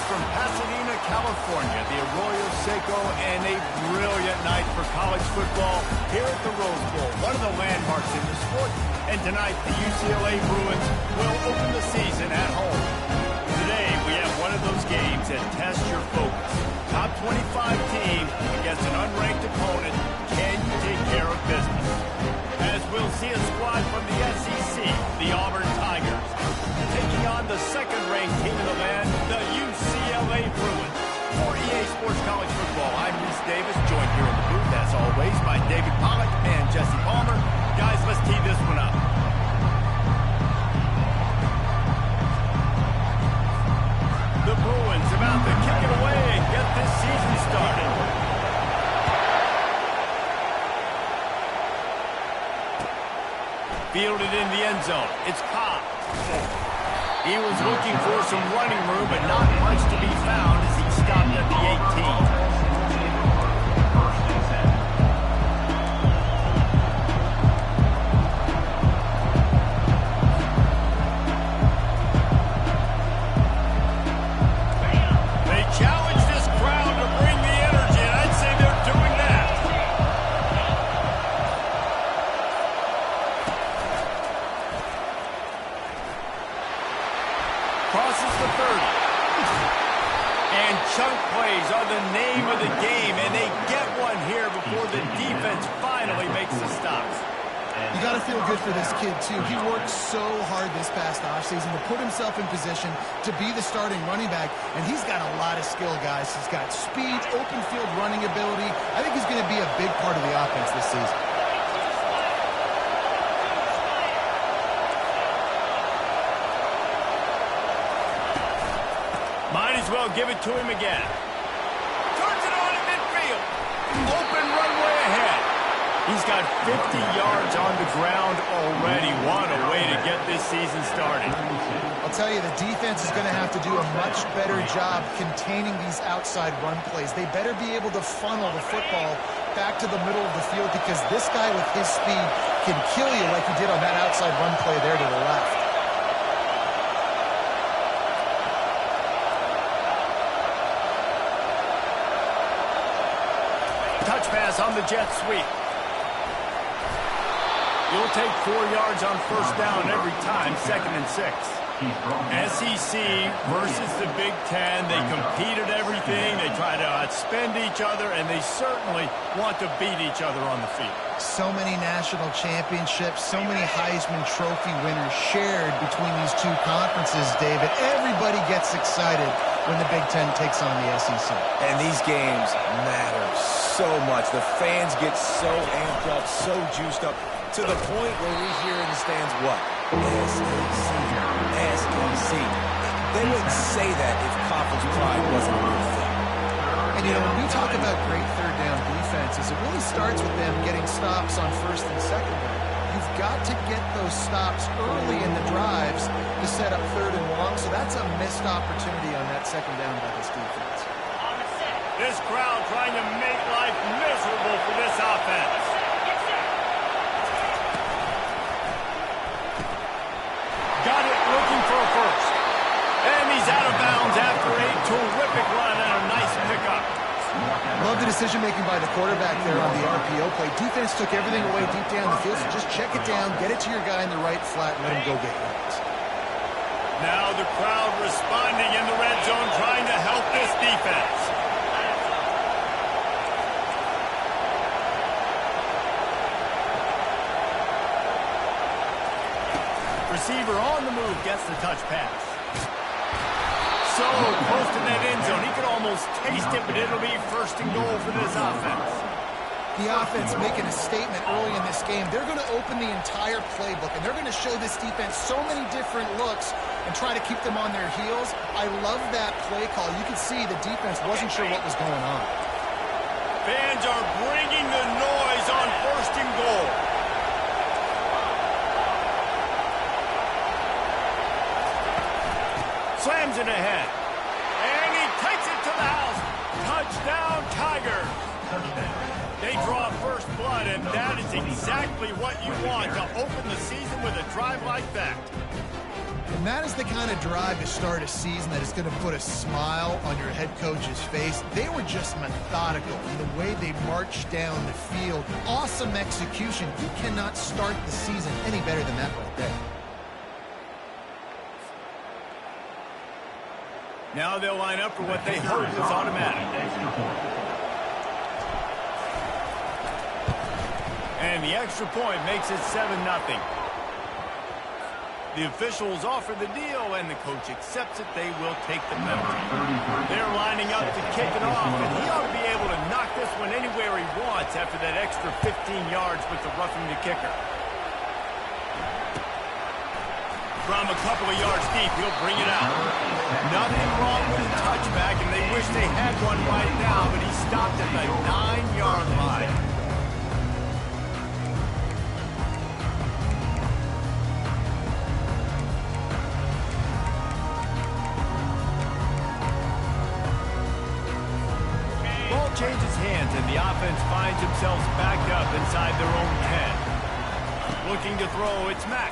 from Pasadena, California, the Arroyo Seco, and a brilliant night for college football here at the Rose Bowl, one of the landmarks in the sport. And tonight, the UCLA Bruins will open the season at home. Today, we have one of those games that tests your focus. Top 25 team against an unranked opponent. Can you take care of business? As we'll see a squad from the SEC, the Auburn Tigers, taking on the second-ranked team in the land, the UCLA Bruins. For EA Sports College Football, I'm Reese Davis, joined here in the booth, as always, by David Pollack and Jesse Palmer. Guys, let's tee this one up. The Bruins about to kick it away and get this season started. Fielded in the end zone. It's Cobb. He was looking for some running room, but not much to be found as he stopped at the 18. Crosses the 30. And chunk plays are the name of the game, and they get one here before the defense finally makes the stops. You got to feel good for this kid, too. He worked so hard this past offseason to put himself in position to be the starting running back, and he's got a lot of skill, guys. He's got speed, open field running ability. I think he's going to be a big part of the offense this season. Might as well give it to him again. Turns it on in midfield. Open runway ahead. He's got 50 yards on the ground already. What a way to get this season started. I'll tell you, the defense is going to have to do a much better job containing these outside run plays. They better be able to funnel the football back to the middle of the field, because this guy with his speed can kill you like he did on that outside run play there to the left. Touch pass on the jet sweep. You'll take 4 yards on first down every time, 2nd and 6. SEC versus the Big Ten. They compete at everything. They try to outspend each other, and they certainly want to beat each other on the field. So many national championships, so many Heisman Trophy winners shared between these two conferences, David. Everybody gets excited when the Big Ten takes on the SEC. And these games matter so much. The fans get so amped up, so juiced up, to the point where we hear in the stands what? SEC, SEC. They wouldn't say that if conference pride wasn't a real thing. And, you know, when we talk about great third down defenses, it really starts with them getting stops on first and second down. You've got to get those stops early in the drives to set up third and long, so that's a missed opportunity on that second down by this defense. This crowd trying to make life miserable for this offense. Got it, looking for a first. And he's out of bounds after a terrific run and a nice pickup. Love the decision-making by the quarterback there on the RPO play. Defense took everything away deep down the field, so just check it down, get it to your guy in the right flat, and let him go get yards. Now the crowd responding in the red zone, trying to help this defense. Receiver on the move gets the touch pass. So close to that end zone. He could almost taste it, but it'll be first and goal for this offense. The offense making a statement early in this game. They're going to open the entire playbook, and they're going to show this defense so many different looks and try to keep them on their heels. I love that play call. You could see the defense wasn't sure what was going on. Fans are bringing the noise on first and goal. Slams it ahead. And he takes it to the house. Touchdown, Tigers. They draw first blood, and that is exactly what you want to open the season with a drive like that. And that is the kind of drive to start a season that is going to put a smile on your head coach's face. They were just methodical in the way they marched down the field. Awesome execution. You cannot start the season any better than that right there. Now they'll line up for what they hope is automatic. And the extra point makes it 7-0. The officials offer the deal, and the coach accepts it. They will take the penalty. They're lining up to kick it off, and he ought to be able to knock this one anywhere he wants after that extra 15 yards with the roughing the kicker. From a couple of yards deep, he'll bring it out. Nothing wrong with the touchback, and they wish they had one right now, but he stopped at the 9-yard line. Ball changes hands, and the offense finds themselves backed up inside their own 10. Looking to throw, it's Mack.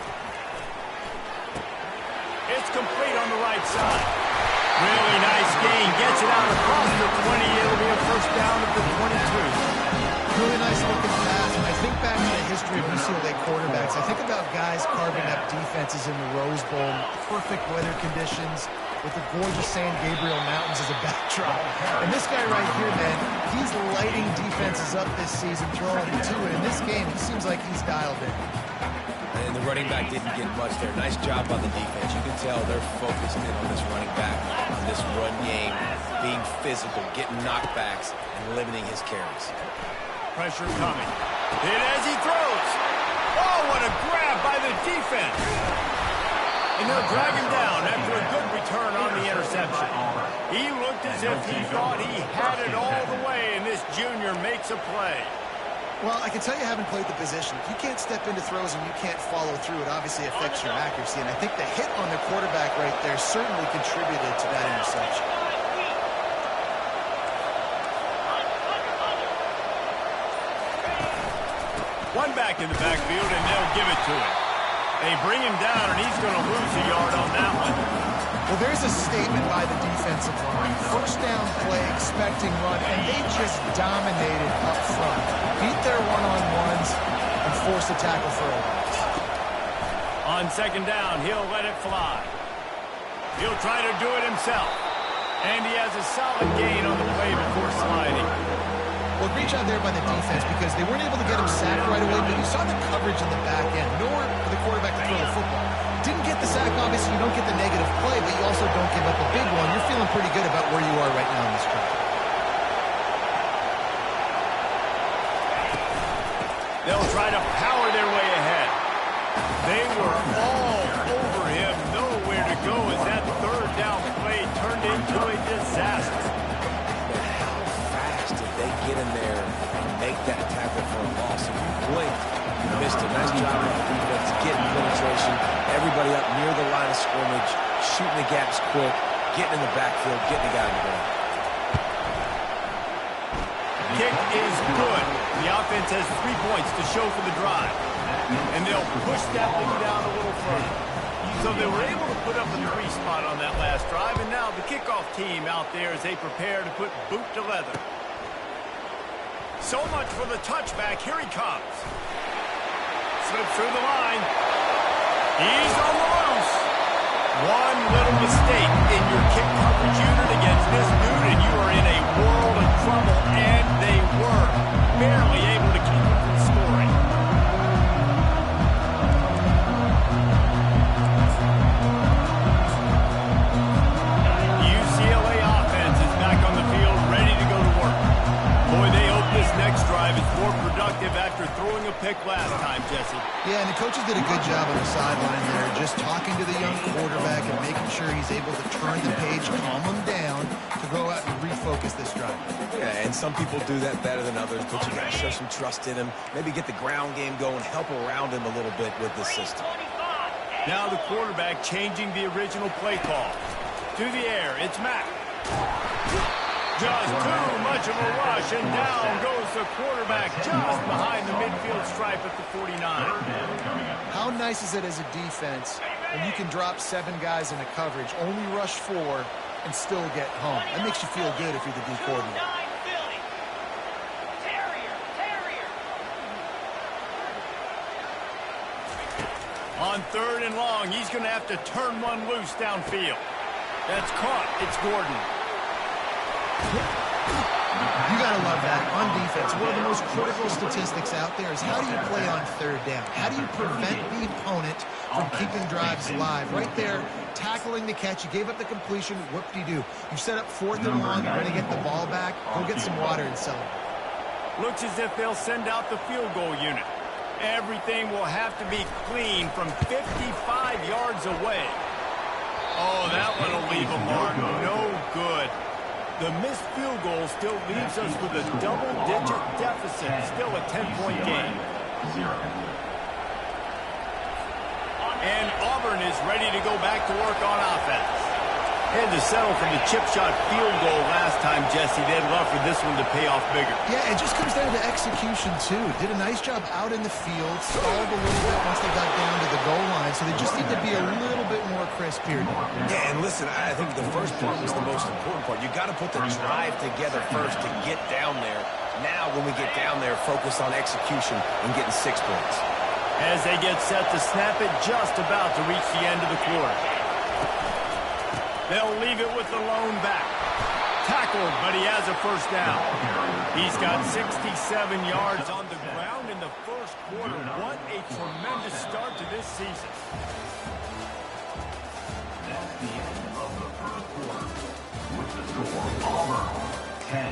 It's complete on the right side. Really nice gain. Gets it out across the 20. It'll be a first down at the 22. Really nice looking pass. When I think back to the history of UCLA quarterbacks, I think about guys carving up defenses in the Rose Bowl, perfect weather conditions, with the gorgeous San Gabriel Mountains as a backdrop. And this guy right here, man, he's lighting defenses up this season, throwing it to it. In this game, it seems like he's dialed in. And the running back didn't get much there. Nice job by the defense. You can tell they're focused in on this running back, on this run game, being physical, getting knockbacks, and limiting his carries. Pressure coming. Hit as he throws. Oh, what a grab by the defense. And they'll drag him down after a good return on the interception. He looked as if he thought he had it all the way, and this junior makes a play. Well, I can tell you haven't played the position. If you can't step into throws and you can't follow through, it obviously affects your accuracy. And I think the hit on the quarterback right there certainly contributed to that interception. One back in the backfield, and they'll give it to him. They bring him down, and he's going to lose a yard on that one. Well, there's a statement by the defensive line. First down play, expecting run, and they just dominated up front. Beat their one-on-ones and force a tackle for a loss. On second down, he'll let it fly. He'll try to do it himself. And he has a solid gain on the play before sliding. Well, great job there by the defense because they weren't able to get him sacked right away, but you saw the coverage in the back end. Nowhere for the quarterback to throw the football. Didn't get the sack, obviously. You don't get the negative play, but you also don't give up a big one. You're feeling pretty good about where you are right now in this drive. They'll try to power their way ahead. They were all over him. Nowhere to go as that third down play turned into a disaster. But how fast did they get in there and make that tackle for a loss? If you blinked, you missed a nice job on the defense, getting penetration, everybody up near the line of scrimmage, shooting the gaps quick, getting in the backfield, getting the guy in the ground. Kick is good. The offense has 3 points to show for the drive. And they'll push that thing down a little further. So they were able to put up a 3 spot on that last drive, and now the kickoff team out there as they prepare to put boot to leather. So much for the touchback. Here he comes. Slips through the line. He's on the loose. One little mistake in your kick coverage unit against this dude, and you are in a world of trouble, and they were barely able to keep him from scoring. UCLA offense is back on the field, ready to go to work. Boy, they hope this next drive is more productive after throwing a pick last time, Jesse. Yeah, and the coaches did a good job on the sideline there, just talking to the young quarterback and making sure he's able to turn the page, calm him down, to go out and refocus this drive. Yeah, and some people do that better than others, but you got to show some trust in him, maybe get the ground game going, help around him a little bit with this system. Now the quarterback changing the original play call. To the air, it's Mack. Just too much of a rush, and down goes the quarterback just behind the midfield stripe at the 49. How nice is it as a defense when you can drop 7 guys in a coverage, only rush 4, and still get home? That makes you feel good if you're the D coordinator. On 3rd and long, he's going to have to turn one loose downfield. That's caught. It's Gordon. You got to love that on defense. One of the most critical statistics out there is how do you play on 3rd down? How do you prevent the opponent from keeping drives alive? Right there, tackling the catch. You gave up the completion. Whoop-de-doo. You set up 4th and long. You're going to get the ball back. Go get some water and celebrate. Looks as if they'll send out the field goal unit. Everything will have to be clean from 55 yards away. Oh, that one will leave a mark. No good. The missed field goal still leaves us with a double-digit deficit. Still a 10-point game. And Auburn is ready to go back to work on offense. Had to settle for the chip shot field goal last time, Jesse. They'd love for this one to pay off bigger. Yeah, it just comes down to execution, too. Did a nice job out in the field, stalled a little bit once they got down to the goal line, so they just need to be a little bit more crisp here. Yeah, and listen, I think the first part was the most important part. You got to put the drive together first to get down there. Now, when we get down there, focus on execution and getting 6 points. As they get set to snap it, just about to reach the end of the quarter. They'll leave it with the lone back. Tackled, but he has a first down. He's got 67 yards on the ground in the first quarter. What a tremendous start to this season. That's the end of the first quarter. With the score, Auburn 10,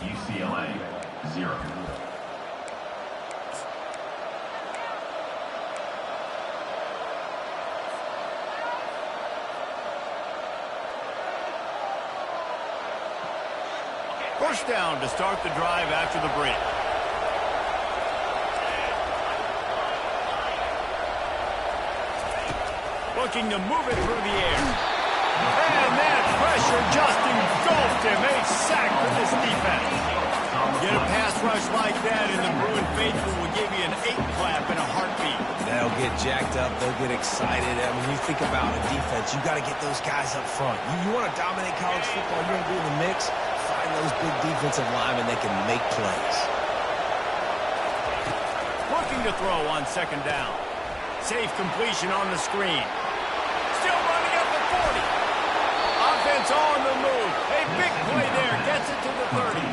UCLA 0. First down to start the drive after the break. Looking to move it through the air. And that pressure just engulfed him. A sack for this defense. Get a pass rush like that, and the Bruin faithful will give you an 8-clap in a heartbeat. They'll get jacked up. They'll get excited. I mean, you think about a defense, you got to get those guys up front. You want to dominate college football, you want to be in the mix, find those big defensive linemen that can make plays. Looking to throw on 2nd down. Safe completion on the screen. Still running up at 40. Offense on the move. A big play there. Gets it to the 30.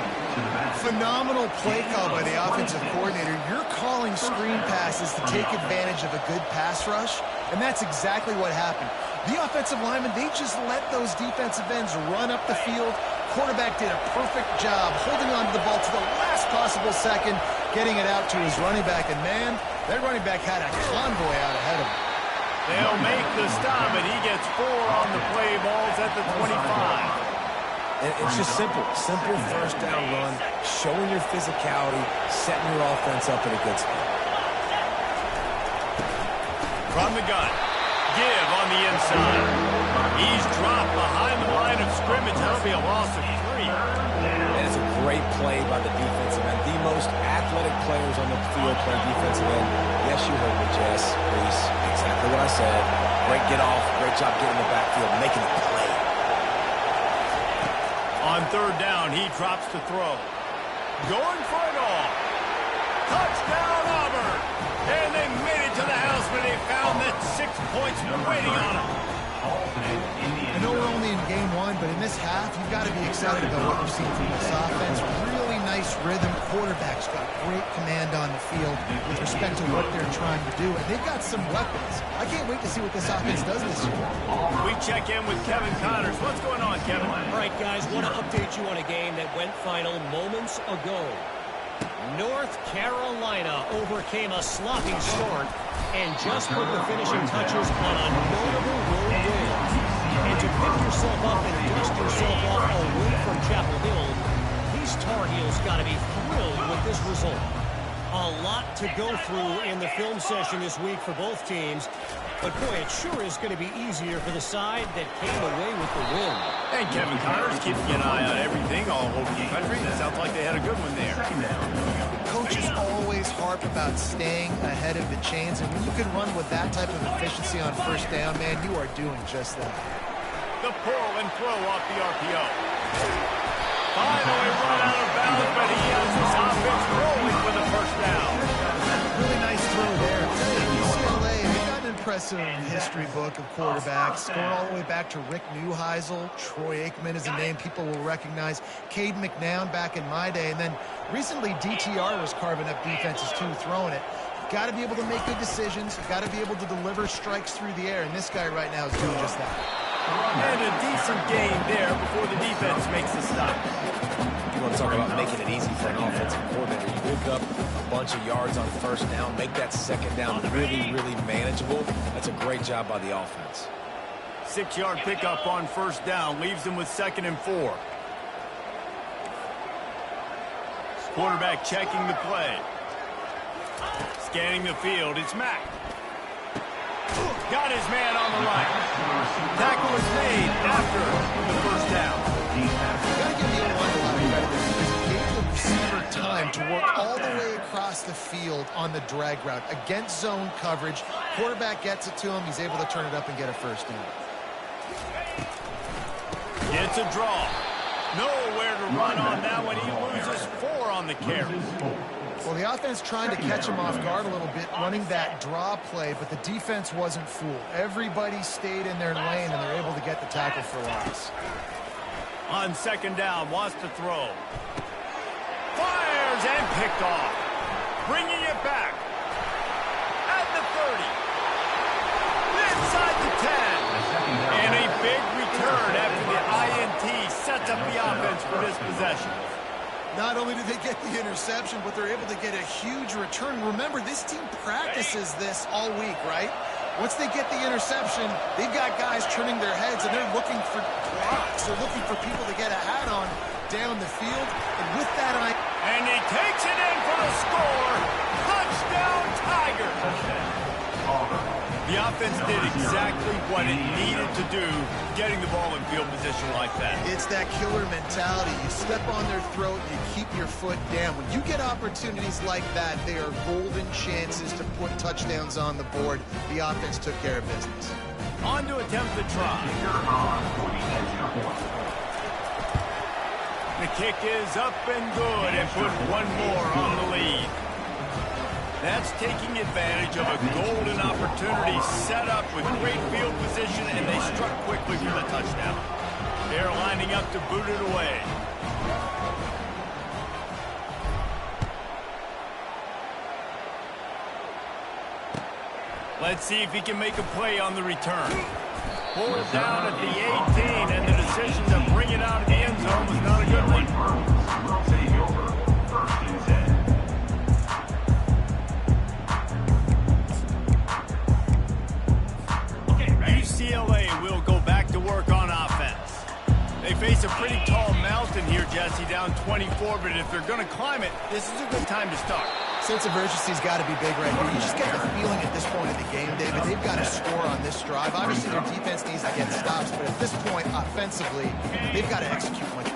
Phenomenal play call by the offensive coordinator. You're calling screen passes to take advantage of a good pass rush, and that's exactly what happened. The offensive linemen, they just let those defensive ends run up the field. Quarterback did a perfect job holding on to the ball to the last possible second, getting it out to his running back, and man, that running back had a convoy out ahead of him. They'll make the stop, and he gets 4 on the play. Balls at the 25. And it's just simple. Simple first down run, showing your physicality, setting your offense up in a good spot. From the gun. Give on the inside. He's dropped behind the line of scrimmage. That'll be a loss of 3. And it's a great play by the defensive end. The most athletic players on the field play defensive end. Yes, you heard me, Jess. Reese. Exactly what I said. Great get off. Great job getting in the backfield, making a play. On 3rd down, he drops to throw. Going for it all. Touchdown, Auburn. And they made it to the house when they found that 6 points waiting on them. I know we're only in game 1, but in this half, you've got to be excited about what we've seen from this offense. Really nice rhythm. Quarterback's got great command on the field with respect to what they're trying to do. And they've got some weapons. I can't wait to see what this offense does this year. We check in with Kevin Connors. What's going on, Kevin? All right, guys, want to update you on a game that went final moments ago. North Carolina overcame a sloppy start and just put the finishing touches on a notable road win. And to pick yourself up and dust yourself off a win from Chapel Hill, these Tar Heels got to be thrilled with this result. A lot to go through in the film session this week for both teams. But boy, it sure is going to be easier for the side that came away with the win. And Kevin Connors keeping an eye on everything all over the country. It sounds like they had a good one there. Coaches always harp about staying ahead of the chains, and when you can run with that type of efficiency on first down, man, you are doing just that. The pull and throw off the RPO. Finally run out of bounds, but he has this offense rolling for the first down. Really nice throw there. UCLA, they've got an impressive history book of quarterbacks, going all the way back to Rick Neuheisel. Troy Aikman is a name people will recognize. Cade McNown back in my day, and then recently DTR was carving up defenses too, throwing it. You've got to be able to make good decisions. You've got to be able to deliver strikes through the air, and this guy right now is doing just that. And a decent gain there before the defense makes the stop. You want to talk about making it easy for an offensive coordinator. You pick up a bunch of yards on first down, make that second down really, really manageable. That's a great job by the offense. 6-yard pickup on first down leaves them with 2nd and 4. Quarterback checking the play. Scanning the field, it's Mack. Got his man on the line. Tackle is made after the first down. Got to give the O-line a lot of credit because it gave the receiver time to work all the way across the field on the drag route against zone coverage. Quarterback gets it to him. He's able to turn it up and get a first down. Gets a draw. Nowhere to run on that one. He loses 4 on the carry. Well, the offense trying to catch him off guard a little bit, running that draw play, but the defense wasn't fooled. Everybody stayed in their lane, and they're able to get the tackle for loss. On 2nd down, wants to throw. Fires and picked off. Bringing it back. At the 30. Inside the 10. And a big return after the INT sets up the offense for this possession. Not only did they get the interception, but they're able to get a huge return. Remember, this team practices this all week, right? Once they get the interception, they've got guys turning their heads, and they're looking for blocks. They're looking for people to get a hat on down the field. And with that, and he takes it in for the score. Touchdown, Tigers. The offense did exactly what it needed to do, getting the ball in field position like that. It's that killer mentality. You step on their throat, you keep your foot down. When you get opportunities like that, they are golden chances to put touchdowns on the board. The offense took care of business. On to attempt the try. The kick is up and good and put one more on the lead. That's taking advantage of a golden opportunity set up with great field position, and they struck quickly for the touchdown. They're lining up to boot it away. Let's see if he can make a play on the return. Pulled down at the 18, and the decision to bring it out of the end zone was not a good one. UCLA will go back to work on offense. They face a pretty tall mountain here, Jesse, down 24, but if they're going to climb it, this is a good time to start. Sense of urgency's got to be big right here. You just get the feeling at this point of the game, David, they've got to score on this drive. Obviously, their defense needs to get stops, but at this point, offensively, they've got to execute much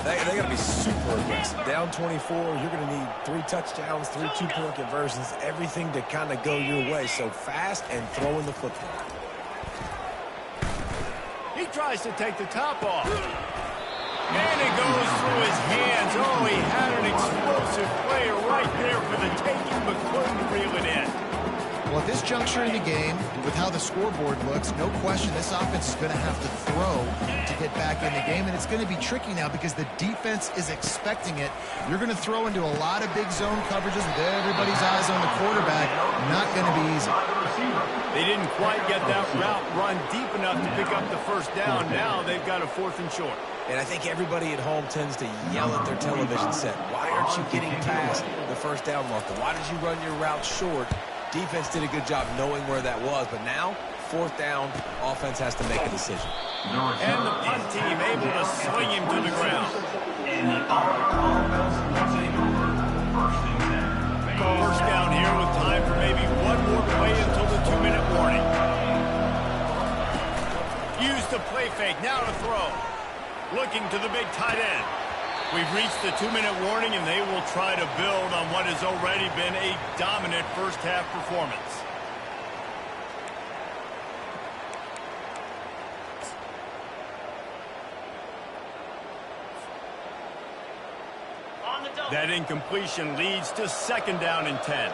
better. They got to be super aggressive. Down 24, you're going to need 3 touchdowns, 3 two-point conversions, everything to kind of go your way. So fast and throwing the football. He tries to take the top off. And it goes through his hands. Oh, he had an explosive player right there for the taking, but couldn't reel it in. Well, at this juncture in the game, with how the scoreboard looks, no question this offense is going to have to throw to get back in the game, and it's going to be tricky now because the defense is expecting it. You're going to throw into a lot of big zone coverages with everybody's eyes on the quarterback. Not going to be easy. They didn't quite get that route run deep enough to pick up the first down. Now they've got a 4th and short. And I think everybody at home tends to yell at their television set. Why aren't you getting past the first down marker? Why did you run your route short? Defense did a good job knowing where that was, but now, 4th down, offense has to make a decision. And the punt team able to swing him to the ground. First down here with time for maybe one more play until the 2-minute warning. the play fake. Now to throw. Looking to the big tight end. We've reached the 2-minute warning, and they will try to build on what has already been a dominant first-half performance. That incompletion leads to 2nd down and 10.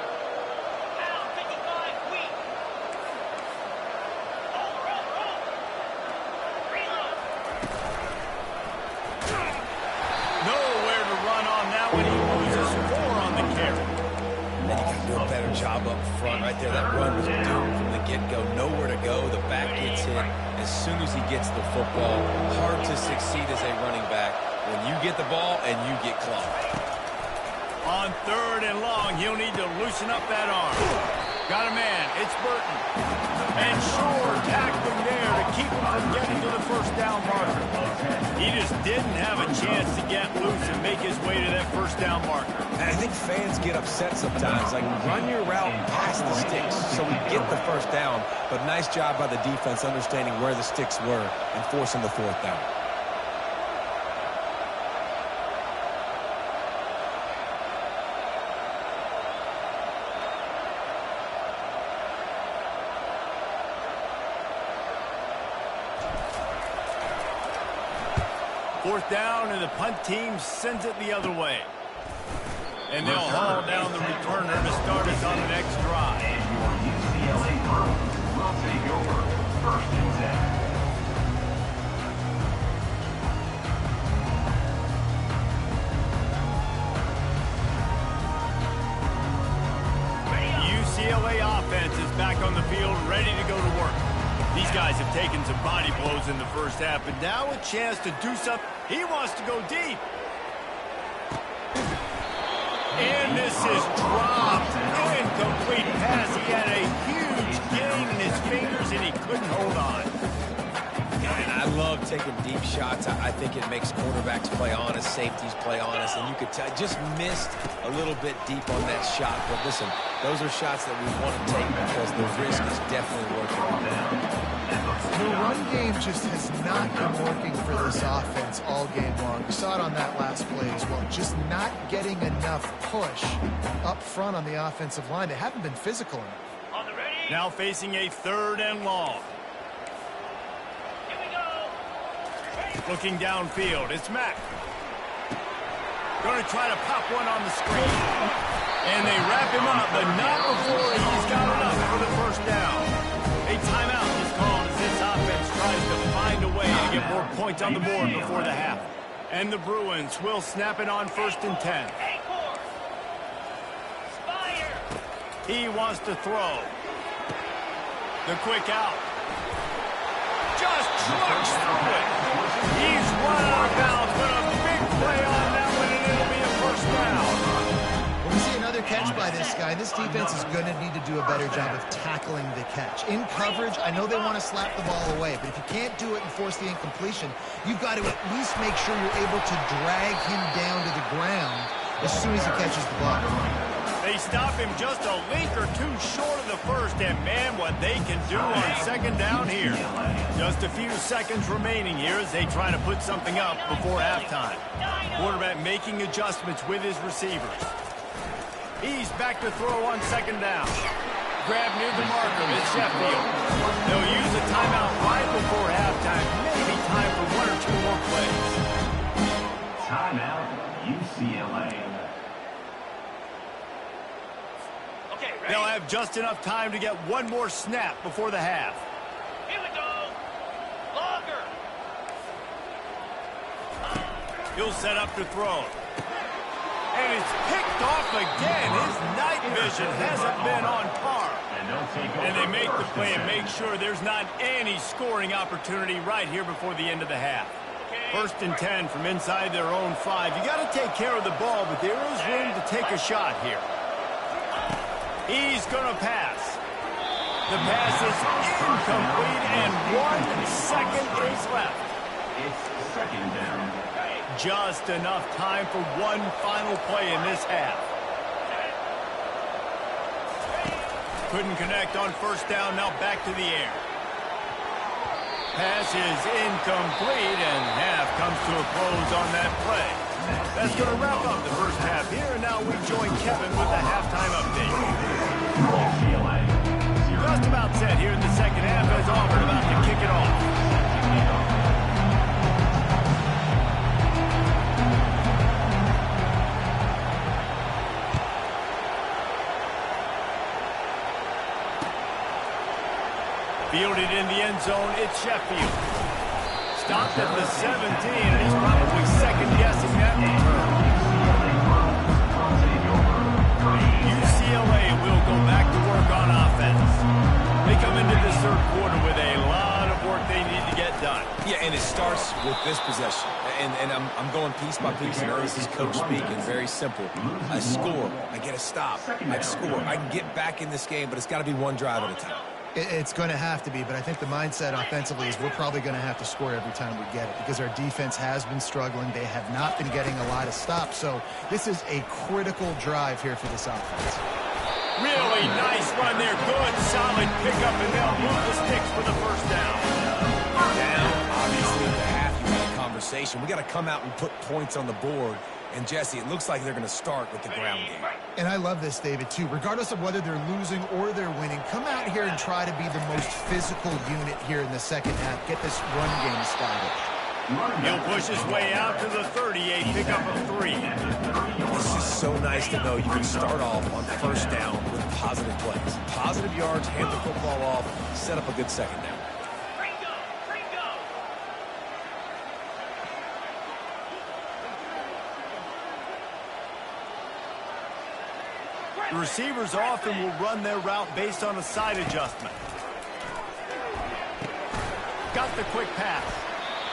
Nowhere to run on that one. He loses 4 on the carry. And you got to do a better job up front right there. That run was doomed from the get-go. Nowhere to go. The back gets hit as soon as he gets the football. Hard to succeed as a running back when you get the ball and you get clocked. On 3rd and long, he'll need to loosen up that arm. Got a man. It's Burton. And Shore tacked him there to keep him from getting to the first down marker. He just didn't have a chance to get loose and make his way to that first down marker. And I think fans get upset sometimes. Like, run your route past the sticks so we get the first down. But nice job by the defense understanding where the sticks were and forcing the 4th down. Fourth down, and the punt team sends it the other way. And they'll haul down the returner to start us on the next drive. And your UCLA Bruins will take over 1st and 10. UCLA offense is back on the field, ready to go to work. These guys have taken some body blows in the first half, but now a chance to do something. He wants to go deep. And this is dropped. Incomplete pass. He had a huge gain in his fingers, and he couldn't hold on. And I love taking deep shots. I think it makes quarterbacks play honest, safeties play honest, and you could tell just missed a little bit deep on that shot. But listen, those are shots that we want to take because the risk is definitely working. The run game just has not been working for this offense all game long. We saw it on that last play as well. Just not getting enough push up front on the offensive line. They haven't been physical enough. Now facing a 3rd and long. Looking downfield, it's Mack. Going to try to pop one on the screen. And they wrap him up, but not before he's got enough for the first down. A timeout is called as this offense tries to find a way to get more points on the board before the half. And the Bruins will snap it on 1st and 10. He wants to throw. The quick out. Just trucks through it. He's run out of bounds, but a big play on that one, and it'll be a first down. When we see another catch by this guy, this defense is going to need to do a better job of tackling the catch. In coverage, I know they want to slap the ball away, but if you can't do it and force the incompletion, you've got to at least make sure you're able to drag him down to the ground as soon as he catches the ball. They stop him just a link or two short of the first, and man, what they can do on 2nd down here. Just a few seconds remaining here as they try to put something up before halftime. Quarterback making adjustments with his receivers. He's back to throw on 2nd down. Grab near the marker, it's Sheffield. They'll use a timeout right before halftime. Maybe time for 1 or 2 more plays. Timeout, UCLA. They'll have just enough time to get 1 more snap before the half. Here we go. Longer. He'll set up to throw. And it's picked off again. His night vision hasn't been on par. And they make the play and make sure there's not any scoring opportunity right here before the end of the half. 1st and 10 from inside their own 5. You got to take care of the ball, but there is room to take a shot here. He's going to pass. The pass is incomplete, and 1 second is left. It's 2nd down. Just enough time for 1 final play in this half. Couldn't connect on 1st down, now back to the air. Pass is incomplete, and half comes to a close on that play. That's going to wrap up the first half here, and now we join Kevin with the halftime update. Just about set here in the second half as Auburn about to kick it off. Fielded in the end zone, it's Sheffield. Stopped at the 17, and he's probably second-guessing that return. UCLA will go back to work on offense. They come into this third quarter with a lot of work they need to get done. Yeah, and it starts with this possession. And I'm going piece by piece. You know, this is coach speaking. Very simple. I score. I get a stop. I score. I can get back in this game, but it's got to be one drive at a time. It's going to have to be, but I think the mindset offensively is we're probably going to have to score every time we get it because our defense has been struggling. They have not been getting a lot of stops, so this is a critical drive here for this offense. Really nice run there. Good, solid pickup, and they'll move the sticks for the first down. Down, obviously, at the half, you had a conversation. We got to come out and put points on the board. And, Jesse, it looks like they're going to start with the ground game. And I love this, David, too. Regardless of whether they're losing or they're winning, come out here and try to be the most physical unit here in the second half. Get this run game started. He'll push his way out to the 38, pick up a 3. This is so nice to know you can start off on first down with positive plays. Positive yards, hand the football off, set up a good second down. The receivers often will run their route based on a side adjustment. Got the quick pass.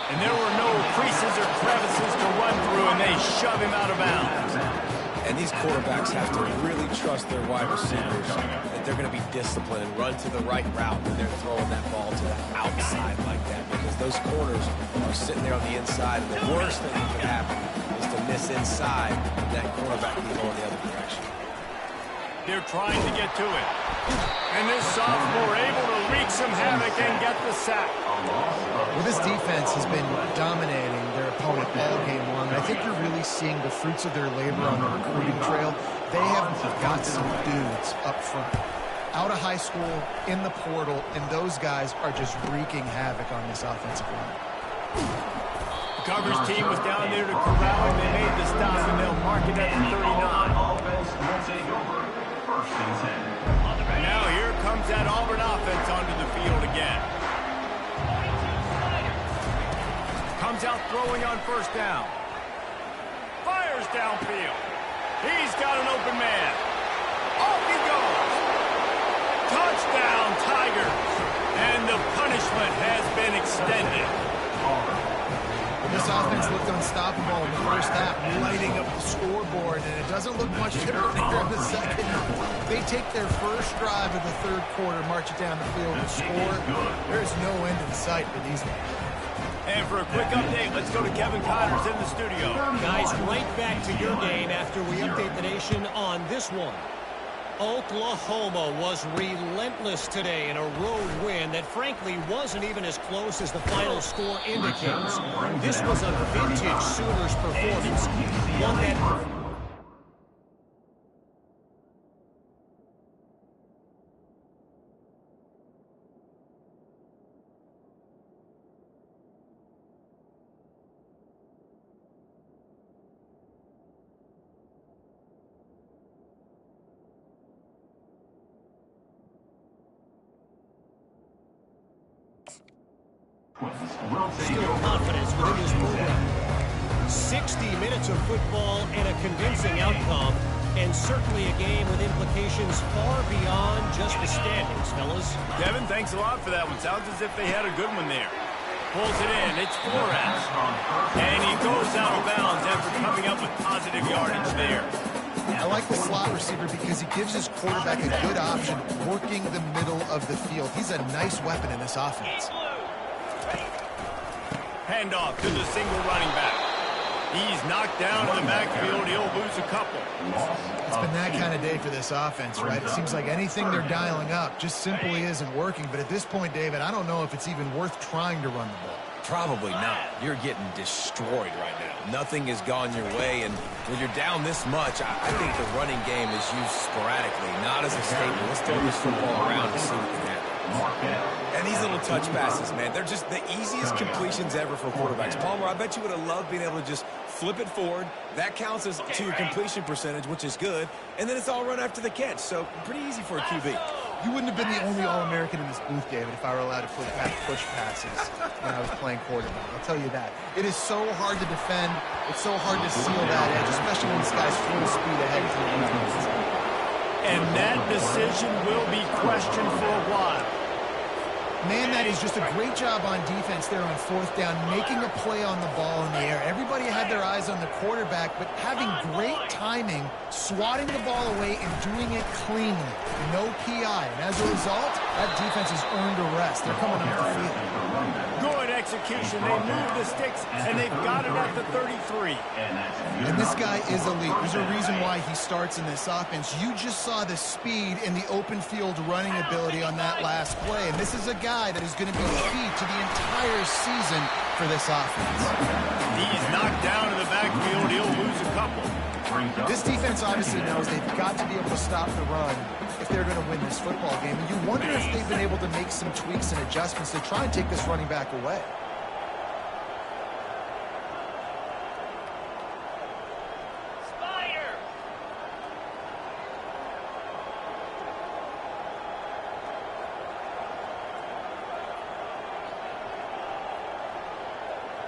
And there were no creases or crevices to run through, and they shove him out of bounds. And these quarterbacks have to really trust their wide receivers that they're going to be disciplined and run to the right route when they're throwing that ball to the outside like that, because those corners are sitting there on the inside, and the worst thing that could happen is to miss inside and that quarterback be going the other direction. They're trying to get to it. And this sophomore able to wreak some havoc and get the sack. Well, this defense has been dominating their opponent all game long. I think you're really seeing the fruits of their labor on the recruiting trail. They have got some dudes up front, out of high school, in the portal, and those guys are just wreaking havoc on this offensive line. The coverage team was down there to corral, and they made the stop, and they'll mark it at the 39. Now here comes that Auburn offense onto the field again. Comes out throwing on first down. Fires downfield. He's got an open man. Off he goes. Touchdown, Tigers. And the punishment has been extended. This offense looked unstoppable in the first half, lighting up the scoreboard, and it doesn't look much different here in the second. They take their first drive of the third quarter, march it down the field, and score. There's no end in sight for these guys. And for a quick update, let's go to Kevin Connors in the studio. Guys, right back to your game after we update the nation on this one. Oklahoma was relentless today in a road win that frankly wasn't even as close as the final score indicates. This was a vintage Sooners performance, one that... Still confidence within this program. 60 minutes of football and a convincing outcome, and certainly a game with implications far beyond just the standings, fellas. Kevin, thanks a lot for that one. Sounds as if they had a good one there. Pulls it in. It's Flores. And he goes out of bounds after coming up with positive yardage there. I like the slot receiver because he gives his quarterback a good option working the middle of the field. He's a nice weapon in this offense. Handoff to the single running back. He's knocked down in the backfield. He'll lose a couple. It's been that kind of day for this offense, right? It seems like anything they're dialing up just simply isn't working. But at this point, David, I don't know if it's even worth trying to run the ball. Probably not. You're getting destroyed right now. Nothing has gone your way, and when you're down this much, I think the running game is used sporadically, not as a staple. Let's throw this football around and see what can happen. And these little touch passes, man, they're just the easiest completions ever for quarterbacks. Palmer, I bet you would have loved being able to just flip it forward. That counts as to your completion percentage, which is good, and then it's all run after the catch. So pretty easy for a QB. You wouldn't have been the only All-American in this booth, David, if I were allowed to push passes when I was playing quarterback. I'll tell you that. It is so hard to defend. It's so hard to seal that edge, especially when this guy's full speed ahead to the defense. And that decision will be questioned for a while. Man, that is just a great job on defense there on fourth down, making a play on the ball in the air. Everybody had their eyes on the quarterback, but having great timing, swatting the ball away and doing it cleanly. No PI. And as a result, that defense has earned a rest. They're coming up the field. Good execution. They move the sticks, and they've got it at the 33. And this guy is elite. There's a reason why he starts in this offense. You just saw the speed and the open field running ability on that last play. And this is a guy that is going to be key to the entire season for this offense. He's knocked down in the backfield. He'll lose a couple. This defense obviously knows they've got to be able to stop the run if they're going to win this football game. And you wonder if they've been able to make some tweaks and adjustments to try and take this running back away.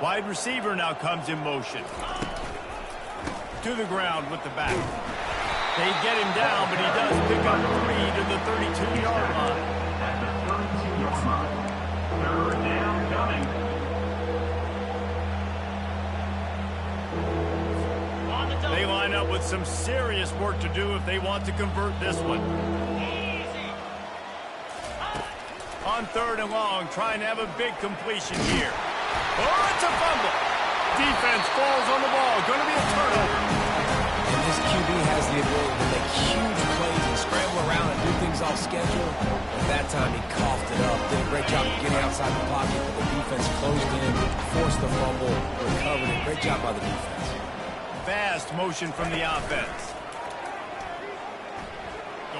Wide receiver now comes in motion. To the ground with the back. They get him down, but he does pick up 3 to the 32-yard line. At the 32-yard line, third down coming. They line up with some serious work to do if they want to convert this one. On third and long, trying to have a big completion here. Oh, it's a fumble. Defense falls on the ball. Going to be a turnover. And this QB has the ability to make huge plays and scramble around and do things off schedule. At that time, he coughed it up. Did a great job of getting outside the pocket, but the defense closed in, forced the fumble, recovered it. Great job by the defense. Fast motion from the offense.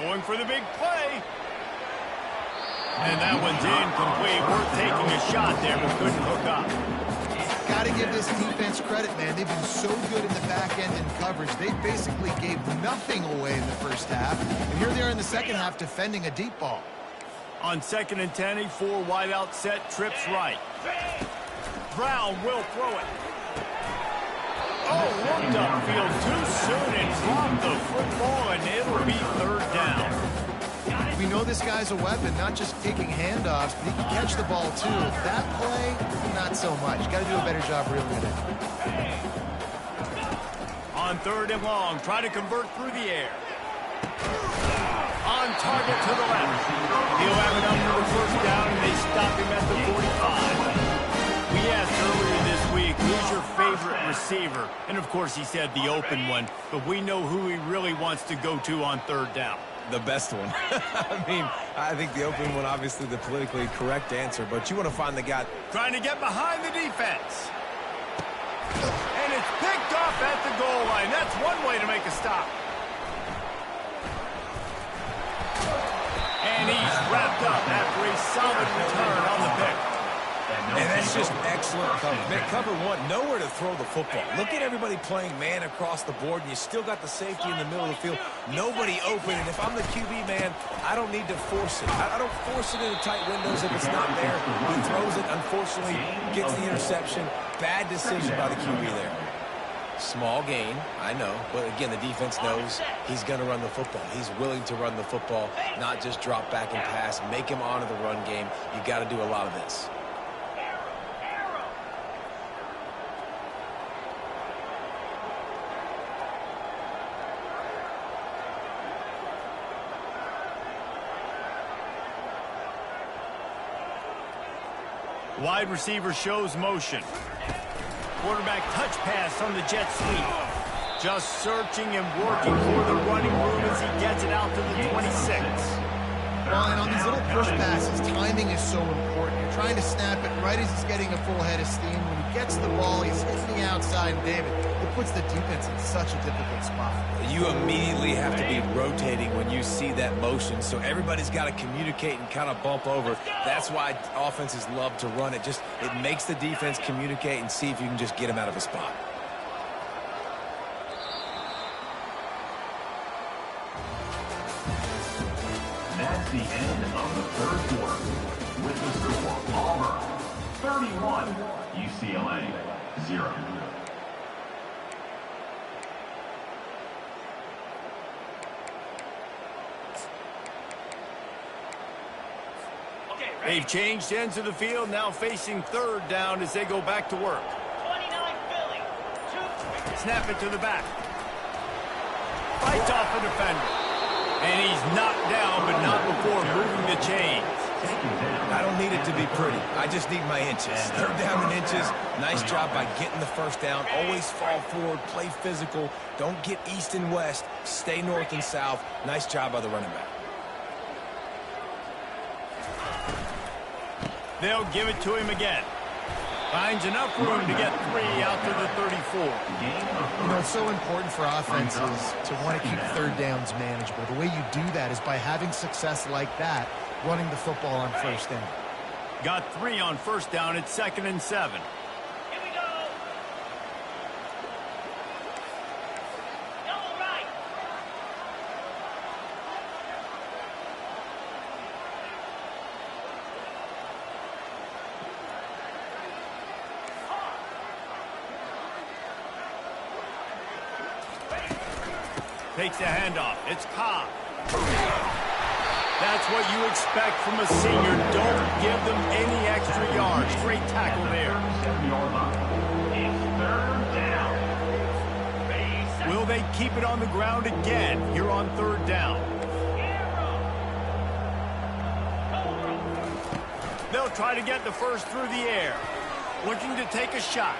Going for the big play. And that one's incomplete. Worth taking a shot there, but couldn't hook up. Got to give this defense credit, man. They've been so good in the back end in coverage. They basically gave nothing away in the first half. And here they are in the second half defending a deep ball. On 2nd and 10, a 4 wide out set, trips right. Brown will throw it. Oh, looked upfield too soon and dropped the football, and it'll be third down. We know this guy's a weapon, not just taking handoffs, but he can catch the ball too. That play, not so much. Got to do a better job reeling it in. On third and long, try to convert through the air. On target to the left. He'll have it up for the first down, and they stop him at the 45. We asked earlier this week, who's your favorite receiver? And of course he said the open one, but we know who he really wants to go to on third down. The best one. I mean, I think the open one, obviously the politically correct answer, but you want to find the guy trying to get behind the defense. And it's picked off at the goal line. That's one way to make a stop. And he's wrapped up after a solid return on the pick. And that's just excellent coverage. Man, cover one, nowhere to throw the football. Look at everybody playing man across the board, and you still got the safety in the middle of the field. Nobody open, and if I'm the QB, man, I don't need to force it. I don't force it into tight windows if it's not there. He throws it, unfortunately, gets the interception. Bad decision by the QB there. Small gain, I know, but again, the defense knows he's going to run the football. He's willing to run the football, not just drop back and pass, make him honor the run game. You got to do a lot of this. Wide receiver shows motion. Quarterback touch pass on the jet sweep. Just searching and working for the running room as he gets it out to the 26. Well, and on these little push passes, timing is so important. You're trying to snap it right as he's getting a full head of steam. When he gets the ball, he's hitting the outside, and David, it puts the defense in such a difficult spot. You immediately have to be rotating when you see that motion, so everybody's got to communicate and kind of bump over. That's why offenses love to run it. It makes the defense communicate and see if you can just get him out of a spot. That's the end of the third quarter. With the score, Auburn 31, UCLA 0. They've changed ends of the field, now facing third down as they go back to work. 29 Philly. Snap it to the back. Fights off a defender. And he's knocked down, but not before moving the chains. I don't need it to be pretty. I just need my inches. Third down in inches. Nice job by getting the first down. Always fall forward, play physical. Don't get east and west. Stay north and south. Nice job by the running back. They'll give it to him again. Finds enough room to get 3 out to the 34. You know, it's so important for offenses to want to keep third downs manageable. The way you do that is by having success like that, running the football on first down. Got 3 on first down. It's 2nd and 7. Here we go. Double right. Takes the handoff. It's Cobb. That's what you expect from a senior. Don't give them any extra yards. Great tackle there. It's third down. Will they keep it on the ground again here on third down? They'll try to get the first through the air. Looking to take a shot.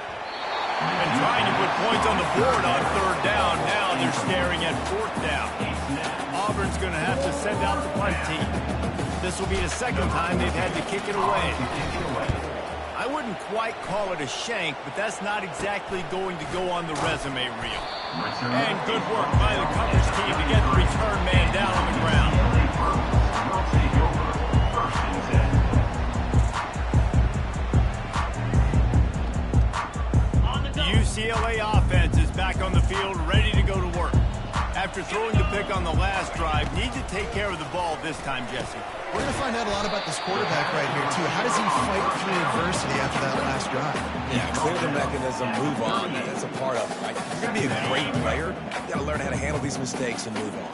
And trying to put points on the board on third down. Now they're staring at fourth down. Auburn's going to have to send out the punt team. This will be the second time they've had to kick it away. I wouldn't quite call it a shank, but that's not exactly going to go on the resume reel. And good work by the coverage team to get the return man down on the ground. The UCLA offense is back on the field, ready to go to work. After throwing the pick on the last drive, need to take care of the ball this time, Jesse. We're going to find out a lot about this quarterback right here, too. How does he fight through adversity after that last drive? Yeah, clear the mechanism, move on. That's a part of it, right? You're going to be a great player. You got to learn how to handle these mistakes and move on.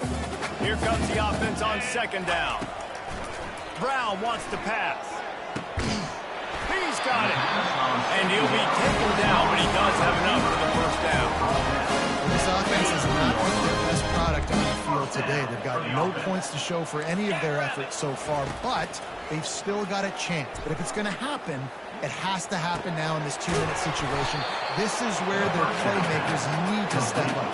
Here comes the offense on second down. Brown wants to pass. He's got it. And he'll be taken down, but he does have enough for the first down. This offense is not their best product on the field today. They've got no points to show for any of their efforts so far, but they've still got a chance. But if it's going to happen, it has to happen now in this 2-minute situation. This is where their playmakers need to step up.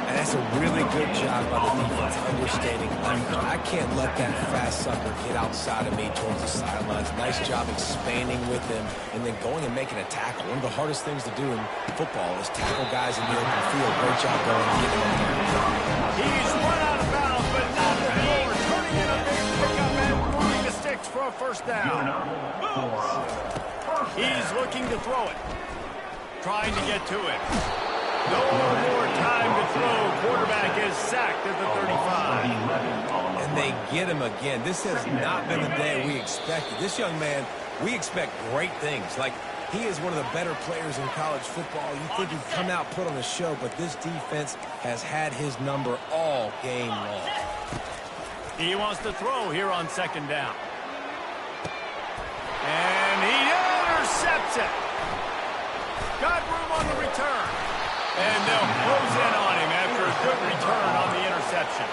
And that's a really good job by the defense, understanding language. I can't let that fast sucker get outside of me towards the sidelines. Nice job expanding with him and then going and making a tackle. One of the hardest things to do in football is tackle guys in the open field. Great job going and getting him there. He's run out of bounds, but not before returning in a big pickup and moving the sticks for a first down. He's looking to throw it. Trying to get to it. No more time to throw. Quarterback is sacked at the 35. And they get him again. This has not been the day we expected. This young man, we expect great things. Like, he is one of the better players in college football. You think he'd come out, put on a show, but this defense has had his number all game long. He wants to throw here on second down. And he intercepts it. Got room on the return. And they'll close in on him after a good return on the interception.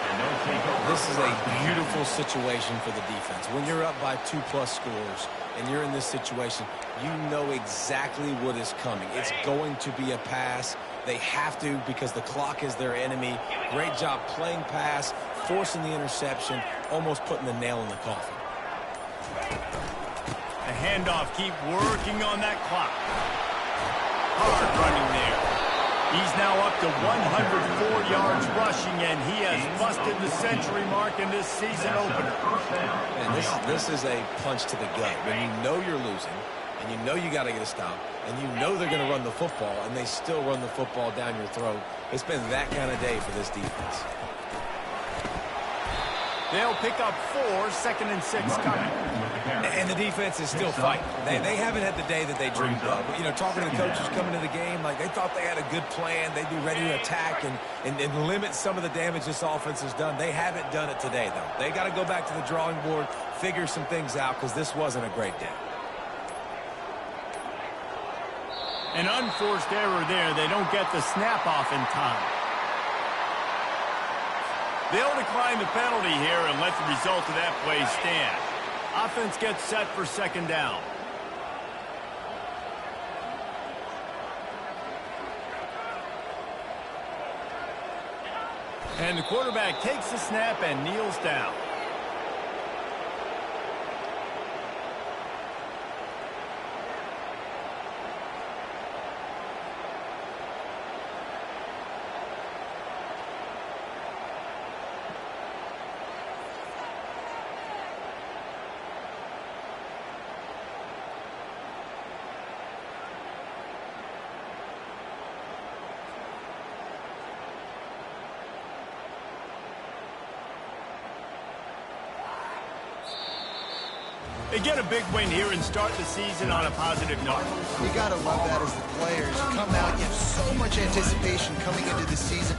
This is a beautiful situation for the defense. When you're up by 2+ scores and you're in this situation, you know exactly what is coming. It's going to be a pass. They have to because the clock is their enemy. Great job playing pass, forcing the interception, almost putting the nail in the coffin. The handoff, keep working on that clock. Hard running there. He's now up to 104 yards rushing, and he has busted the century mark in this season opener. And this is a punch to the gut. When you know you're losing, and you know you got to get a stop, and you know they're going to run the football, and they still run the football down your throat. It's been that kind of day for this defense. They'll pick up 4, 2nd and 6 coming. And the defense is still fighting. They haven't had the day that they dreamed of. You know, talking to the coaches coming to the game, like they thought they had a good plan. They'd be ready to attack and limit some of the damage this offense has done. They haven't done it today, though. They got to go back to the drawing board, figure some things out, because this wasn't a great day. An unforced error there. They don't get the snap off in time. They'll decline the penalty here and let the result of that play stand. Offense gets set for 2nd down. And the quarterback takes the snap and kneels down. They get a big win here and start the season on a positive note. You got to love that as the players. You come out, you have so much anticipation coming into the season.